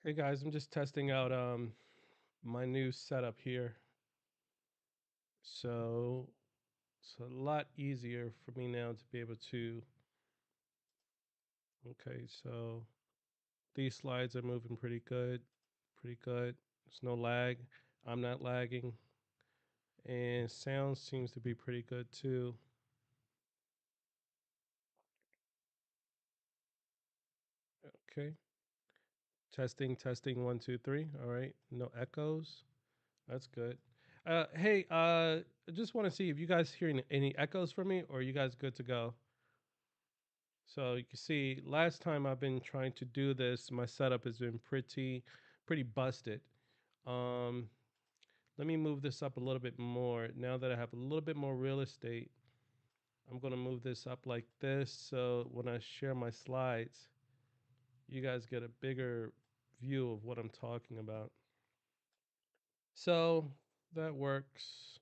Hey guys, I'm just testing out my new setup here. So it's a lot easier for me now to be able to okay, so these slides are moving pretty good. Pretty good. There's no lag. I'm not lagging. And sound seems to be pretty good too. Okay. Testing, 1, 2, 3. All right. No echoes. That's good. Hey, I just want to see if you guys hearing any echoes from me or are you guys good to go? So you can see last time I've been trying to do this, my setup has been pretty busted. Um, Let me move this up a little bit more. Now that I have a little bit more real estate, I'm gonna move this up like this so when I share my slides, you guys get a bigger view of what I'm talking about. So that works.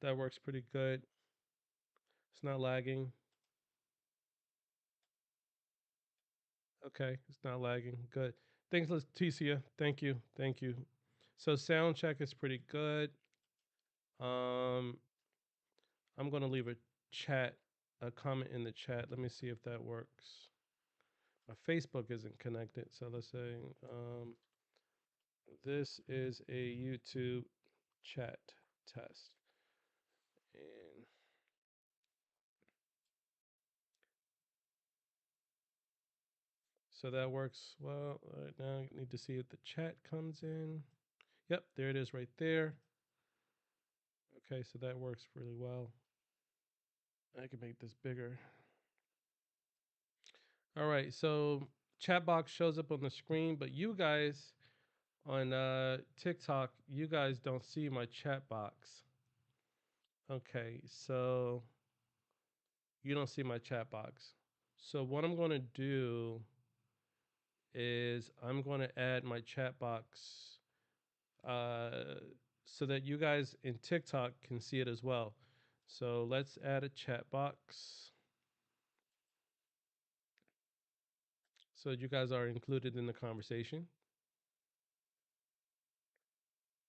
That works pretty good. It's not lagging. Okay, it's not lagging. Good. Thanks, Leticia. Thank you. Thank you. So sound check is pretty good. Um, I'm gonna leave a comment in the chat. Let me see if that works. My Facebook isn't connected, so let's say this is a YouTube chat test, and so that works well. Right now, I need to see if the chat comes in. Yep, there it is right there. Okay, so that works really well. I can make this bigger. All right, so chat box shows up on the screen, but you guys on TikTok, you guys don't see my chat box. Okay, so you don't see my chat box. So what I'm going to do is I'm going to add my chat box uh, so that you guys in TikTok can see it as well. So let's add a chat box so you guys are included in the conversation.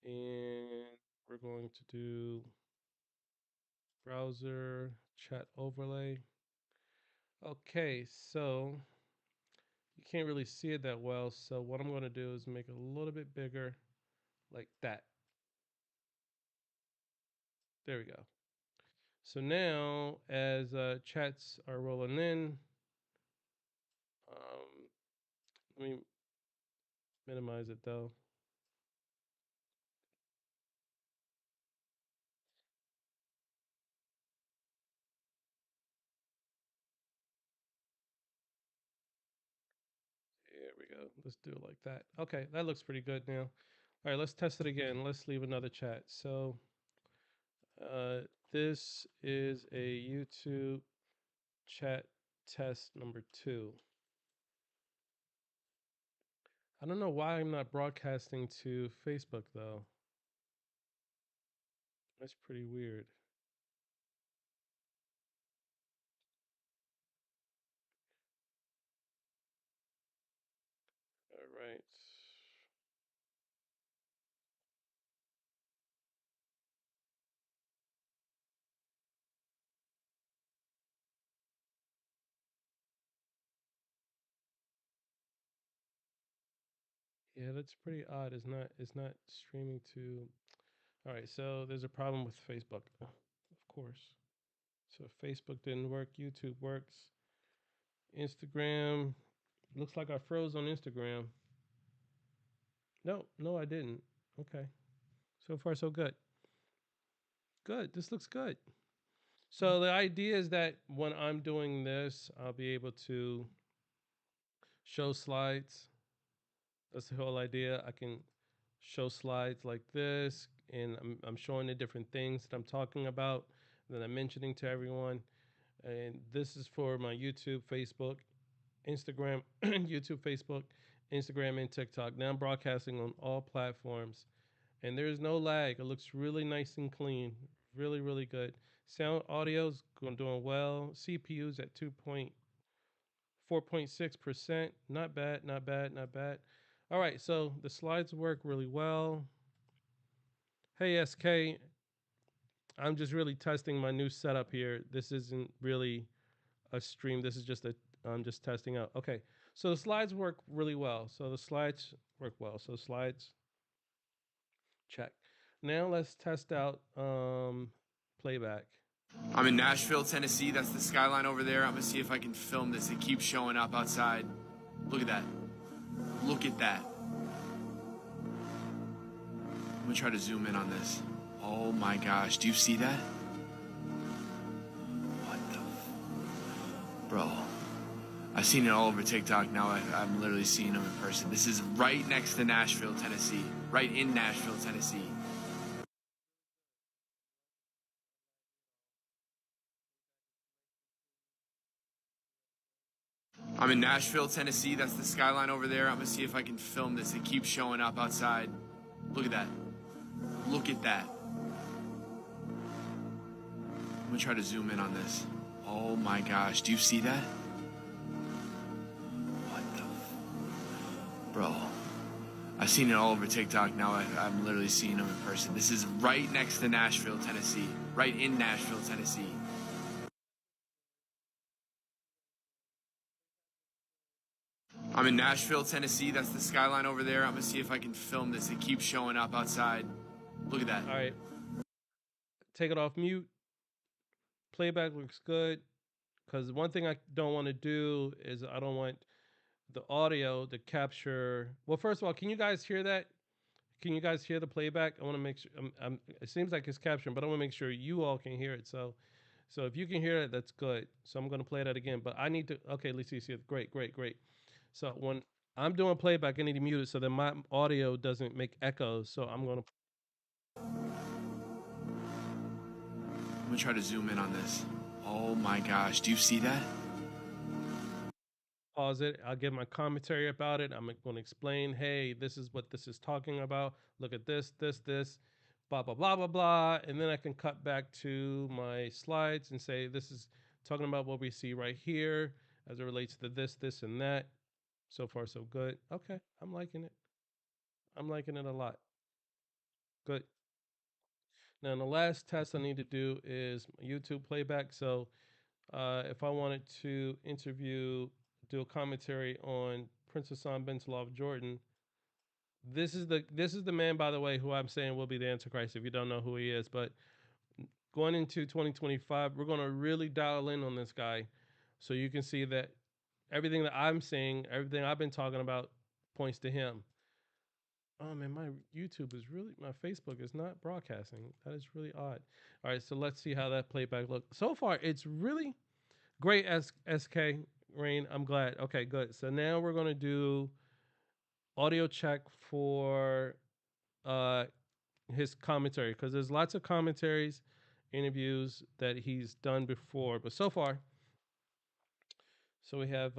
And we're going to do browser chat overlay. Okay, so you can't really see it that well. So what I'm going to do is make it a little bit bigger like that. There we go. So now as chats are rolling in, um, let me minimize it though. There we go. Let's do it like that. Okay, that looks pretty good now. All right, let's test it again. Let's leave another chat. So uh, this is a YouTube chat test number 2. I don't know why I'm not broadcasting to Facebook though. That's pretty weird. All right. Yeah, that's pretty odd. It's not streaming to. All right, so there's a problem with Facebook. Of course. So Facebook didn't work, YouTube works. Instagram looks like I froze on Instagram. No, no, I didn't. Okay. So far, so good. Good. This looks good. So the idea is that when I'm doing this, I'll be able to show slides. That's the whole idea. I can show slides like this, and I'm showing the different things that I'm talking about, that I'm mentioning to everyone. And this is for my YouTube, Facebook, Instagram, YouTube, Facebook, Instagram, and TikTok. Now I'm broadcasting on all platforms, and there's no lag. It looks really nice and clean, really, really good. Sound audio's doing well. CPU's at 4.6%. Not bad, not bad, not bad. All right, so the slides work really well. Hey SK, I'm just really testing my new setup here. This isn't really a stream. This is just I'm just testing out. Okay, so the slides work really well. So slides check. Now let's test out playback. I'm in Nashville, Tennessee. That's the skyline over there. I'm gonna see if I can film this. It keeps showing up outside. Look at that. Look at that. I'm gonna try to zoom in on this. Oh my gosh, do you see that? What the bro? I've seen it all over TikTok. Now I'm literally seeing them in person. This is right next to Nashville, Tennessee. Right in Nashville, Tennessee. I'm in Nashville, Tennessee. That's the skyline over there. I'm gonna see if I can film this. It keeps showing up outside. Look at that. Look at that. I'm gonna try to zoom in on this. Oh my gosh, do you see that? What the bro? I've seen it all over TikTok. Now I'm literally seeing them in person. This is right next to Nashville, Tennessee. Right in Nashville, Tennessee. I'm in Nashville, Tennessee. That's the skyline over there. I'm gonna see if I can film this. It keeps showing up outside. Look at that. All right, take it off mute. Playback looks good. Because one thing I don't want to do is I don't want the audio to capture. Well, first of all, can you guys hear that? Can you guys hear the playback? I want to make sure. It seems like it's capturing, but I want to make sure you all can hear it. So if you can hear it, that's good. So I'm going to play that again. But I need to. Okay, let's see. Great. So when I'm doing playback, I need to mute it so that my audio doesn't make echoes. So I'm going to try to zoom in on this. Oh my gosh, do you see that? pause it. I'll give my commentary about it. I'm going to explain, hey, this is what this is talking about. Look at this, blah, blah, blah, blah, blah. And then I can cut back to my slides and say, this is talking about what we see right here as it relates to this, and that. So far, so good. Okay, I'm liking it. I'm liking it a lot. Good. Now, the last test I need to do is YouTube playback. So if I wanted to do a commentary on Prince Hassan bin Talal Jordan, this is the man, by the way, who I'm saying will be the Antichrist. If you don't know who he is, but going into 2025, we're going to really dial in on this guy, so you can see that everything that I'm saying, everything I've been talking about, points to him. Oh man, my Facebook is not broadcasting. That is really odd. All right, so let's see how that playback looks. So far, it's really great. SK Rain, I'm glad. Okay, good. So now we're gonna do audio check for uh his commentary, because there's lots of commentaries, interviews that he's done before, but so far, so we have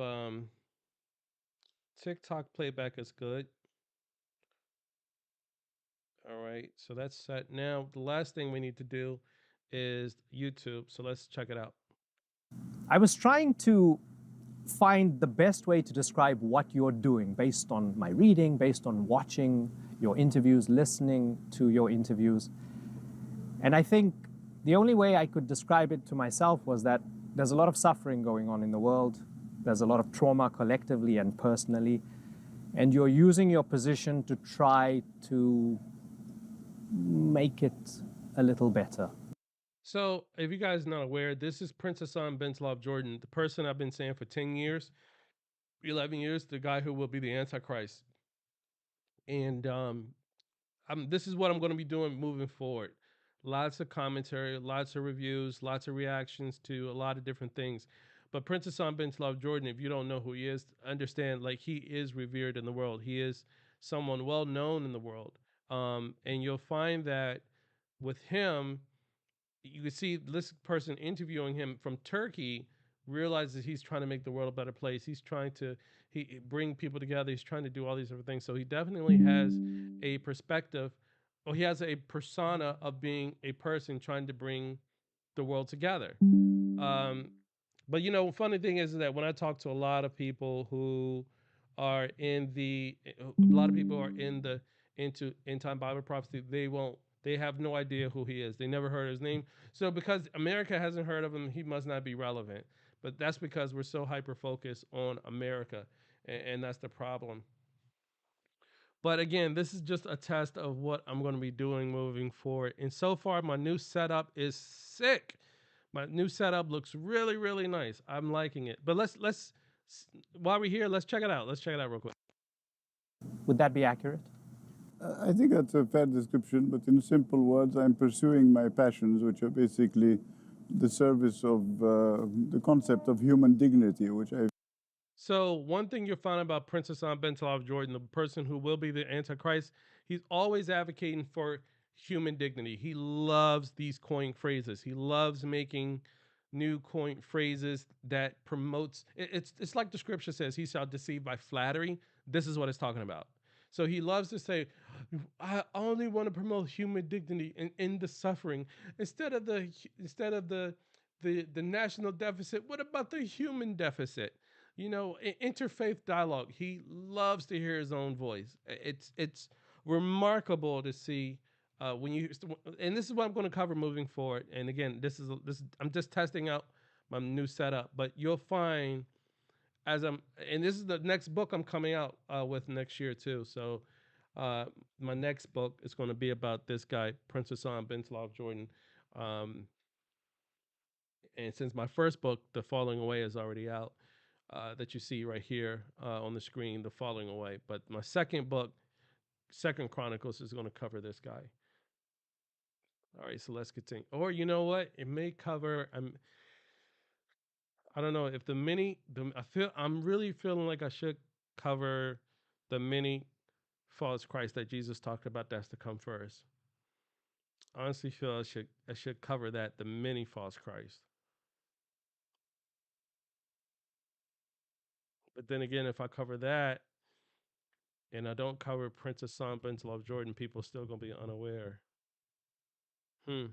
TikTok playback is good. All right, so that's set. Now the last thing we need to do is YouTube. So let's check it out. I was trying to find the best way to describe what you're doing based on my reading, based on watching your interviews, listening to your interviews. And I think the only way I could describe it to myself was that there's a lot of suffering going on in the world. There's a lot of trauma collectively and personally. And you're using your position to try to make it a little better. So, if you guys are not aware, this is Prince Hassan bin Talal Jordan, the person I've been saying for 10 years, 11 years, the guy who will be the Antichrist. And this is what I'm going to be doing moving forward. Lots of commentary, lots of reviews, lots of reactions to a lot of different things. But Prince Hassan bin Talal Jordan, if you don't know who he is, understand, like, he is revered in the world. He is someone well known in the world. And you'll find that with him, you can see this person interviewing him from Turkey realizes he's trying to make the world a better place. He's trying to bring people together. He's trying to do all these different things. So he definitely has a perspective, or he has a persona of being a person trying to bring the world together. But funny thing is that when I talk to a lot of people who are in the a lot of people are in the into end time Bible prophecy. They have no idea who he is. They never heard his name. So because America hasn't heard of him, he must not be relevant. But that's because we're so hyper focused on America, and that's the problem. But again, this is just a test of what I'm going to be doing moving forward. And so far, my new setup is sick. My new setup looks really, really nice. I'm liking it. But let's while we're here, let's check it out. Let's check it out real quick. Would that be accurate? I think that's a fair description, but in simple words, I'm pursuing my passions, which are basically the service of the concept of human dignity, which I So one thing you'll find about Prince Hassan bin Talal Jordan, the person who will be the Antichrist, he's always advocating for human dignity. He loves these coin phrases. He loves making new coin phrases that promotes. It's like the scripture says, "He shall deceive by flattery." This is what it's talking about. So he loves to say, "I only want to promote human dignity and end the suffering instead of the national deficit. What about the human deficit?" Interfaith dialogue. He loves to hear his own voice. It's remarkable to see when you and this is what I'm going to cover moving forward. And again, this I'm just testing out my new setup, but you'll find as I'm and this is the next book I'm coming out with next year too. So my next book is going to be about this guy, Prince Hassan bin Talal Jordan. Um, and since my first book, The Falling Away, is already out, that you see right here on the screen, The Falling Away. But my second book, Second Chronicles, is going to cover this guy. All right, so let's continue. Or you know what? It may cover. I don't know if I'm really feeling like I should cover the many false Christ that Jesus talked about. That's to come first. I honestly feel I should cover that, the many false Christ. But then again, if I cover that and I don't cover Prince Hassan bin Talal Jordan, people still gonna be unaware. Hmm.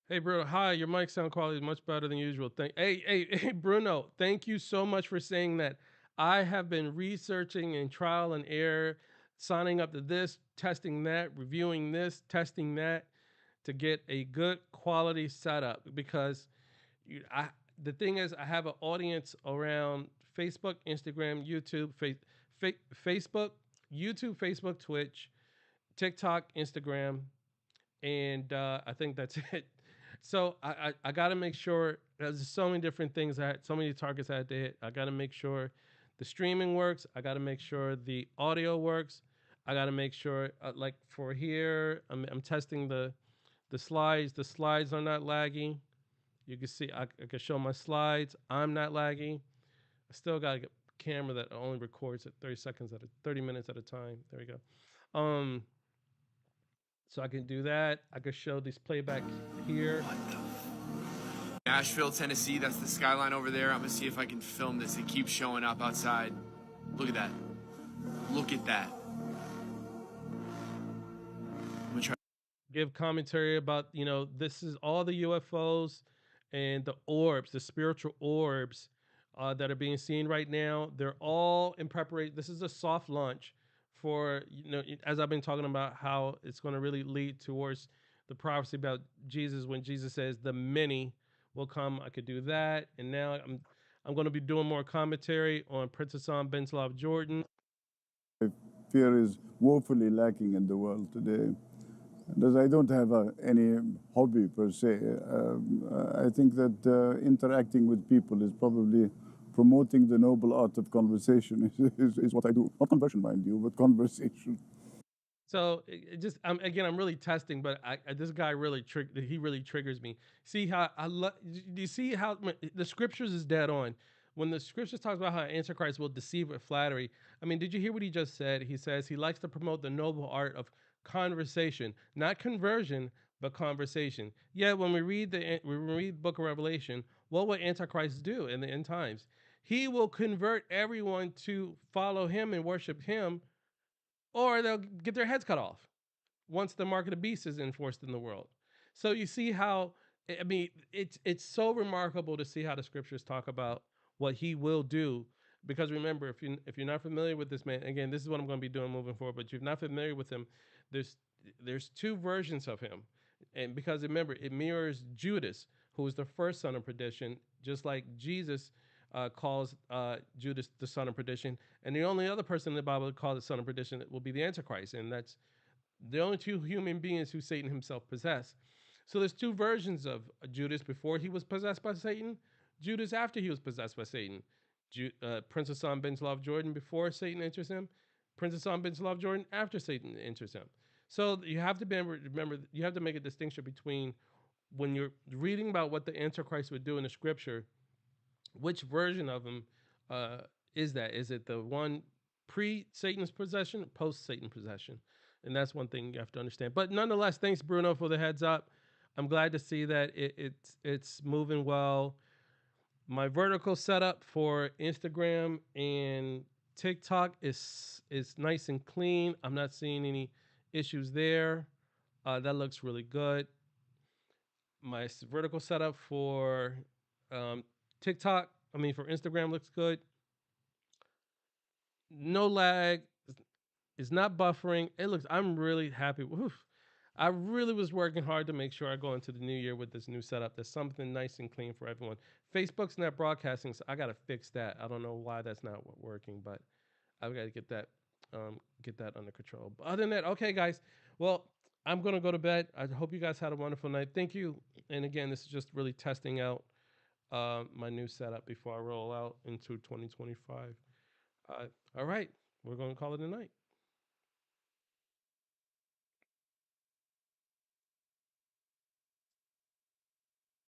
Hey Bruno, hi. Your mic sound quality is much better than usual. Hey Bruno, thank you so much for saying that. I have been researching and trial and error, signing up to this, testing that, reviewing this, testing that to get a good quality setup because the thing is I have an audience around Facebook, Instagram, YouTube, Facebook, YouTube, Facebook, Twitch, TikTok, Instagram, and I think that's it. So I got to make sure there's so many different things so many targets I had to hit. I got to make sure the streaming works. I got to make sure the audio works. I got to make sure like for here, I'm testing the slides. The slides are not lagging. You can see I can show my slides. I'm not lagging. I still got a camera that only records at 30 minutes at a time. There we go. So I can do that. I can show these playback here. Nashville, Tennessee, that's the skyline over there. I'm gonna see if I can film this. It keeps showing up outside. Look at that. Look at that. I'm gonna try. Give commentary about, this is all the UFOs and the orbs, the spiritual orbs that are being seen right now. They're all in preparation. This is a soft launch for, as I've been talking about how it's going to really lead towards the prophecy about Jesus when Jesus says the many will come. I could do that. And now I'm going to be doing more commentary on Prince Hassan bin Talal Jordan. fear is woefully lacking in the world today. And as I don't have any hobby per se, I think that interacting with people is probably promoting the noble art of conversation is what I do. Not conversion, mind you, but conversation. So again, I'm really testing, but this guy he really triggers me. See how do you see how the scriptures is dead on? When the scriptures talks about how Antichrist will deceive with flattery, I mean, did you hear what he just said? He says he likes to promote the noble art of conversation, not conversion, but conversation. Yeah, when we read the Book of Revelation, what will Antichrist do in the end times? He will convert everyone to follow him and worship him, or they'll get their heads cut off once the mark of the beast is enforced in the world. So you see how, I mean, it's so remarkable to see how the scriptures talk about what he will do because remember, if you're not familiar with this man, again, this is what I'm going to be doing moving forward. But if you're not familiar with him, there's two versions of him, and because remember, it mirrors Judas, who was the first son of perdition, just like Jesus calls Judas the son of perdition, and the only other person in the Bible that calls the son of perdition will be the Antichrist, and that's the only two human beings who Satan himself possessed. So there's two versions of Judas before he was possessed by Satan, Judas after he was possessed by Satan. Prince Hassan bin Salav Jordan before Satan enters him, Prince Hassan bin Salav Jordan after Satan enters him. So you have to remember, you have to make a distinction between when you're reading about what the Antichrist would do in the scripture, which version of him is that? Is it the one pre-Satan's possession or post-Satan possession? And that's one thing you have to understand. But nonetheless, thanks, Bruno, for the heads up. I'm glad to see that it's moving well. My vertical setup for Instagram and TikTok is nice and clean. I'm not seeing any issues there. That looks really good. My vertical setup for TikTok, for Instagram looks good. No lag. It's not buffering. I'm really happy. I really was working hard to make sure I go into the new year with this new setup. There's something nice and clean for everyone. Facebook's not broadcasting, so I got to fix that. I don't know why that's not working, but I've got to get that under control. But other than that, okay, guys. Well, I'm going to go to bed. I hope you guys had a wonderful night. Thank you. And again, this is just really testing out my new setup before I roll out into 2025. All right. We're going to call it a night.